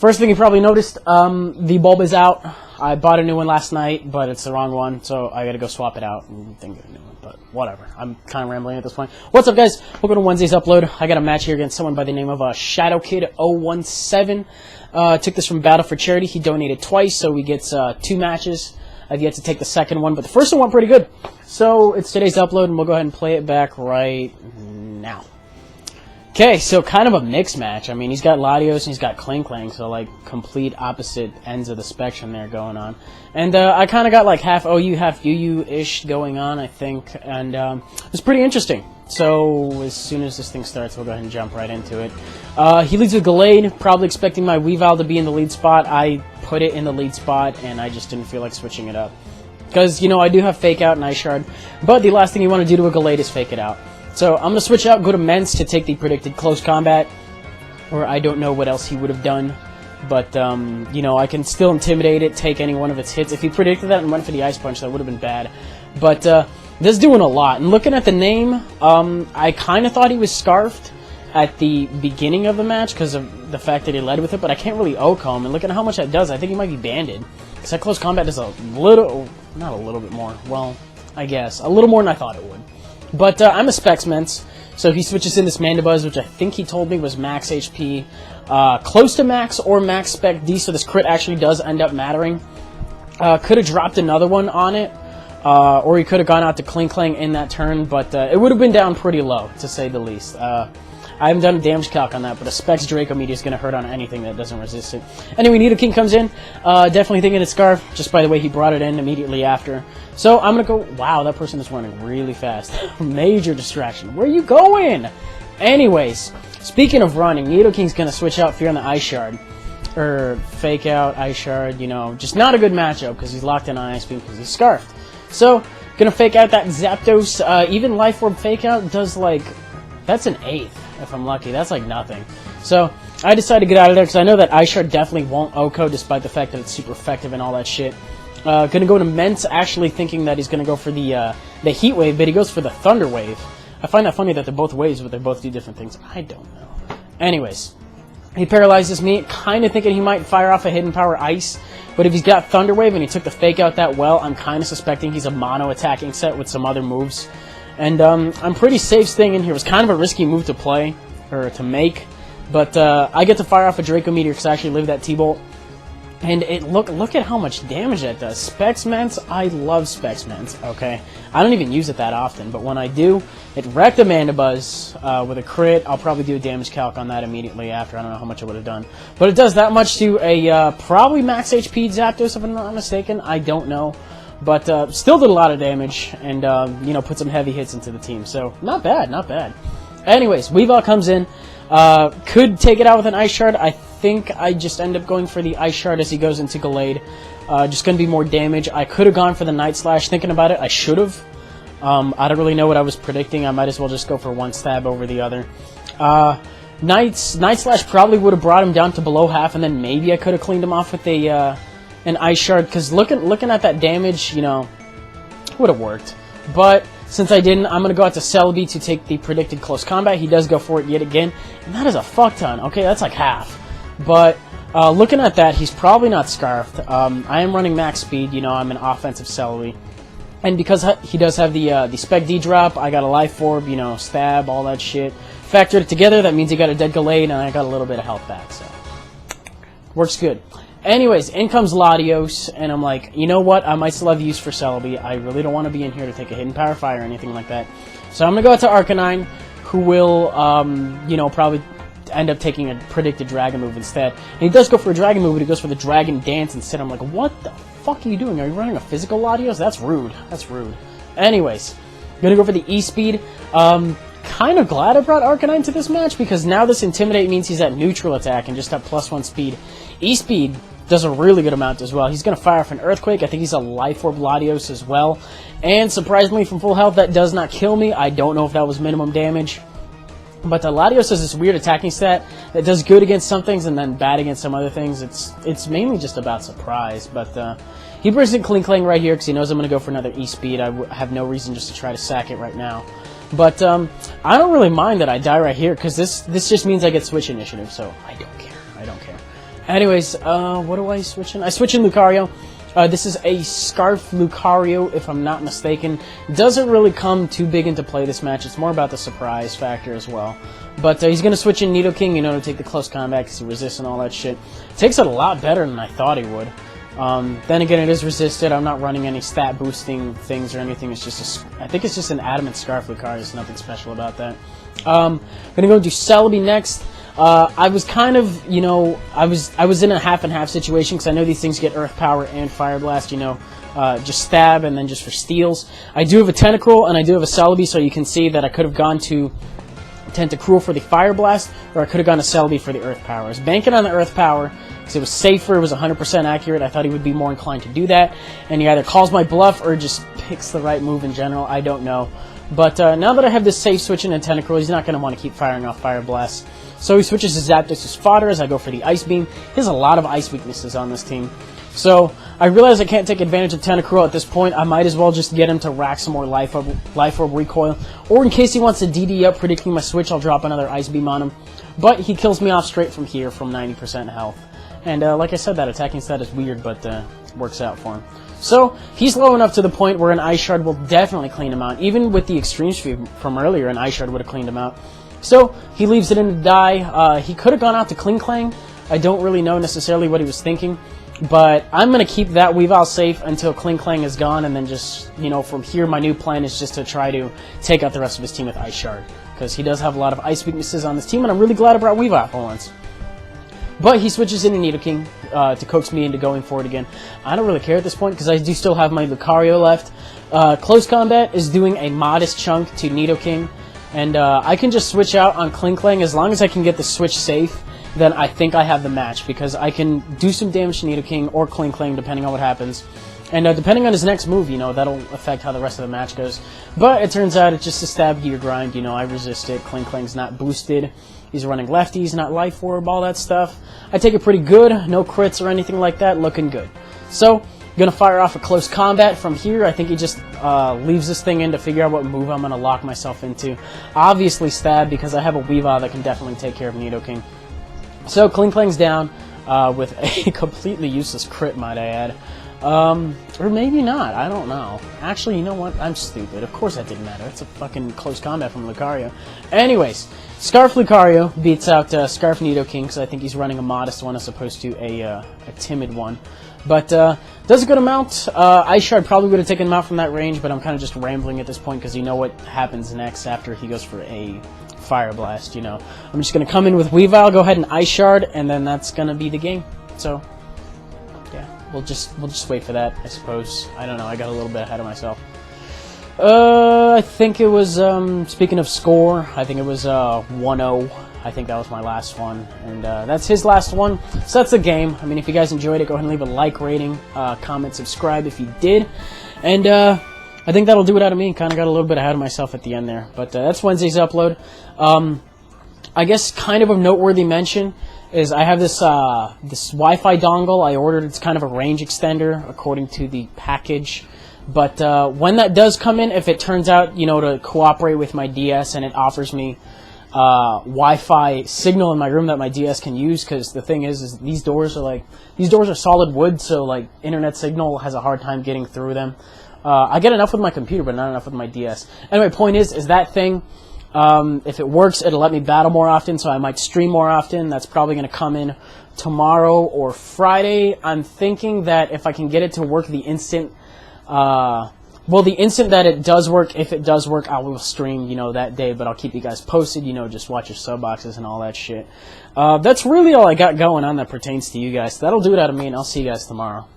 First thing you probably noticed, the bulb is out. I bought a new one last night, but it's the wrong one, so I gotta go swap it out and then get a new one, but whatever. I'm kind of rambling at this point. What's up, guys? Welcome to Wednesday's upload. I got a match here against someone by the name of shadowkid017. Took this from Battle for Charity. He donated twice, so we get 2 matches. I've yet to take the second one, but the first one went pretty good. So it's today's upload, and we'll go ahead and play it back right now. Okay, so kind of a mixed match. I mean, he's got Latios and he's got Clang Clang, so like complete opposite ends of the spectrum there going on. And I kind of got like half OU, half UU-ish going on, I think, and it's pretty interesting. So as soon as this thing starts, we'll go ahead and jump right into it. He leads with Gallade, probably expecting my Weavile to be in the lead spot. I put it in the lead spot, and I just didn't feel like switching it up. Because, you know, I do have Fake Out and Ice Shard, but the last thing you want to do to a Gallade is Fake It Out. So I'm going to switch out, go to Mence to take the predicted close combat, or I don't know what else he would have done, but, you know, I can still intimidate it, take any one of its hits. If he predicted that and went for the Ice Punch, that would have been bad. But this is doing a lot. And looking at the name, I kind of thought he was Scarfed at the beginning of the match because of the fact that he led with it, but I can't really OHKO him. And looking at how much that does, I think he might be banded. Because that close combat does a little, not a little bit more, well, I guess, a little more than I thought it would. But I'm a Specs Mence, so he switches in this Mandibuzz, which I think he told me was max HP, close to max or max Spec D, so this crit actually does end up mattering. Could have dropped another one on it, or he could have gone out to Clang Clang in that turn, but it would have been down pretty low, to say the least. I haven't done a damage calc on that, but a Specs Draco Meteor is going to hurt on anything that doesn't resist it. Anyway, Nidoking comes in, definitely thinking it's Scarf, just by the way he brought it in immediately after. So I'm going to go, wow, that person is running really fast. Major distraction. Where are you going? Anyways, speaking of running, Nidoking's going to switch out Fear on the Ice Shard. Or Fake Out, Ice Shard, you know, just not a good matchup because he's locked in on Ice Beam because he's Scarfed. So, going to Fake Out that Zapdos. Even Life Orb Fake Out does like, that's an 8th. If I'm lucky, that's like nothing. So I decided to get out of there because I know that Ice Shard definitely won't OHKO despite the fact that it's super effective and all that shit. Gonna go to Mence, actually thinking that he's gonna go for the Heat Wave, but he goes for the Thunder Wave. I find that funny that they're both waves, but they both do different things. I don't know. Anyways, he paralyzes me, kind of thinking he might fire off a Hidden Power Ice, but if he's got Thunder Wave and he took the Fake Out that well, I'm kind of suspecting he's a mono attacking set with some other moves. And I'm pretty safe staying in here. It was kind of a risky move to play, or to make, but I get to fire off a Draco Meteor because I actually live that T-Bolt. And it look at how much damage that does. Specs Mence, I love Specs Mence, okay? I don't even use it that often, but when I do, it wrecked a Mandibuzz with a crit. I'll probably do a damage calc on that immediately after. I don't know how much it would have done. But it does that much to a probably max HP Zapdos, if I'm not mistaken. I don't know. But still did a lot of damage and, you know, put some heavy hits into the team. So, not bad, not bad. Anyways, Weavile comes in. Could take it out with an Ice Shard. I think I just end up going for the Ice Shard as he goes into Gallade. Just going to be more damage. I could have gone for the Night Slash. Thinking about it, I should have. I don't really know what I was predicting. I might as well just go for one stab over the other. Night Slash probably would have brought him down to below half, and then maybe I could have cleaned him off with a... an Ice Shard, because looking at that damage, you know, would have worked. But since I didn't, I'm going to go out to Celebi to take the predicted close combat. He does go for it yet again, and that is a fuck ton. Okay, that's like half. But looking at that, he's probably not Scarfed. I am running max speed, you know, I'm an offensive Celebi. And because he does have the Spec D drop, I got a Life Orb, you know, Stab, all that shit. Factored it together, that means he got a dead Gallade, and I got a little bit of health back, so works good. Anyways, in comes Latios, and I'm like, you know what? I might still have use for Celebi. I really don't want to be in here to take a Hidden Power Fire or anything like that. So I'm going to go out to Arcanine, who will, you know, probably end up taking a predicted Dragon move instead. And he does go for a Dragon move, but he goes for the Dragon Dance instead. I'm like, what the fuck are you doing? Are you running a physical Latios? That's rude. That's rude. Anyways, going to go for the E-Speed. Kind of glad I brought Arcanine to this match, because now this Intimidate means he's at neutral attack and just at +1 speed. E-Speed does a really good amount as well. He's going to fire off an Earthquake. I think he's a Life Orb Latios as well. And surprisingly, from full health, that does not kill me. I don't know if that was minimum damage. But Latios has this weird attacking stat that does good against some things and then bad against some other things. It's mainly just about surprise. But he brings in Clang Clang right here because he knows I'm going to go for another E-Speed. I have no reason just to try to sack it right now. But I don't really mind that I die right here because this just means I get switch initiative, so I don't care. I don't care. Anyways, what do I switch in? I switch in Lucario. This is a Scarf Lucario, if I'm not mistaken. Doesn't really come too big into play this match. It's more about the surprise factor as well. But he's going to switch in Nidoking, you know, to take the close combat because he resists and all that shit. Takes it a lot better than I thought he would. Then again, it is resisted. I'm not running any stat boosting things or anything. It's just I think it's just an Adamant Scarf Lucario. There's nothing special about that. I'm going to go do Celebi next. I was kind of, you know, I was in a half and half situation because I know these things get Earth Power and Fire Blast, you know, just stab and then just for steals. I do have a Tentacruel and I do have a Celebi, so you can see that I could have gone to Tentacruel for the Fire Blast, or I could have gone to Celebi for the Earth Power. I was banking on the Earth Power because it was safer, it was 100% accurate. I thought he would be more inclined to do that, and he either calls my bluff or just picks the right move in general. I don't know. But now that I have this safe switch into Tentacruel, he's not going to want to keep firing off Fire Blast. So he switches his Zapdos as fodder as I go for the Ice Beam. He has a lot of ice weaknesses on this team. So I realize I can't take advantage of Tentacruel at this point. I might as well just get him to rack some more Life Orb Recoil. Or in case he wants to DD up, predicting my switch, I'll drop another Ice Beam on him. But he kills me off straight from here from 90% health. And like I said, that attacking stat is weird, but works out for him. So he's low enough to the point where an Ice Shard will definitely clean him out. Even with the Extreme Speed from earlier, an Ice Shard would have cleaned him out. So he leaves it in to die. He could have gone out to Klinklang. I don't really know necessarily what he was thinking. But I'm going to keep that Weavile safe until Klinklang is gone. And then just, you know, from here, my new plan is just to try to take out the rest of his team with Ice Shard. Because he does have a lot of ice weaknesses on this team. And I'm really glad I brought Weavile for once. But he switches into Nidoking to coax me into going for it again. I don't really care at this point because I do still have my Lucario left. Close Combat is doing a modest chunk to Nidoking. And I can just switch out on Klinklang as long as I can get the switch safe. Then I think I have the match because I can do some damage to Nidoking or Klinklang depending on what happens. And depending on his next move, you know, that'll affect how the rest of the match goes. But it turns out it's just a stab gear grind. You know, I resist it. Klinklang's not boosted. He's running lefties, not Life Orb, all that stuff. I take it pretty good. No crits or anything like that. Looking good. So, gonna fire off a Close Combat from here. I think he just leaves this thing in to figure out what move I'm gonna lock myself into. Obviously stab because I have a Weavile that can definitely take care of Nidoking. So, Klinklang's down with a completely useless crit, might I add. Or maybe not, I don't know. Actually, you know what? I'm stupid. Of course that didn't matter. It's a fucking Close Combat from Lucario. Anyways, Scarf Lucario beats out Scarf Nidoking because I think he's running a modest one as opposed to a timid one. But does a good amount. Ice Shard probably would have taken him out from that range, but I'm kind of just rambling at this point because you know what happens next after he goes for a Fire Blast, you know. I'm just going to come in with Weavile, go ahead and Ice Shard, and then that's going to be the game. So, yeah, we'll just wait for that, I suppose. I don't know, I got a little bit ahead of myself. I think it was, speaking of score, I think it was 1-0. I think that was my last one, and that's his last one. So that's the game. I mean, if you guys enjoyed it, go ahead and leave a like, rating, comment, subscribe if you did. And I think that'll do it out of me. Kind of got a little bit ahead of myself at the end there. But that's Wednesday's upload. I guess kind of a noteworthy mention is I have this this Wi-Fi dongle I ordered. It's kind of a range extender according to the package. But when that does come in, if it turns out, you know, to cooperate with my DS and it offers me Wi-Fi signal in my room that my DS can use, because the thing is these doors are solid wood, so like internet signal has a hard time getting through them. I get enough with my computer, but not enough with my DS. Anyway, point is that thing, if it works, it'll let me battle more often, so I might stream more often. That's probably going to come in tomorrow or Friday. I'm thinking that if I can get it to work the instant, well, the instant that it does work, if it does work, I will stream, you know, that day, but I'll keep you guys posted, you know, just watch your sub boxes and all that shit. That's really all I got going on that pertains to you guys. So that'll do it out of me, and I'll see you guys tomorrow.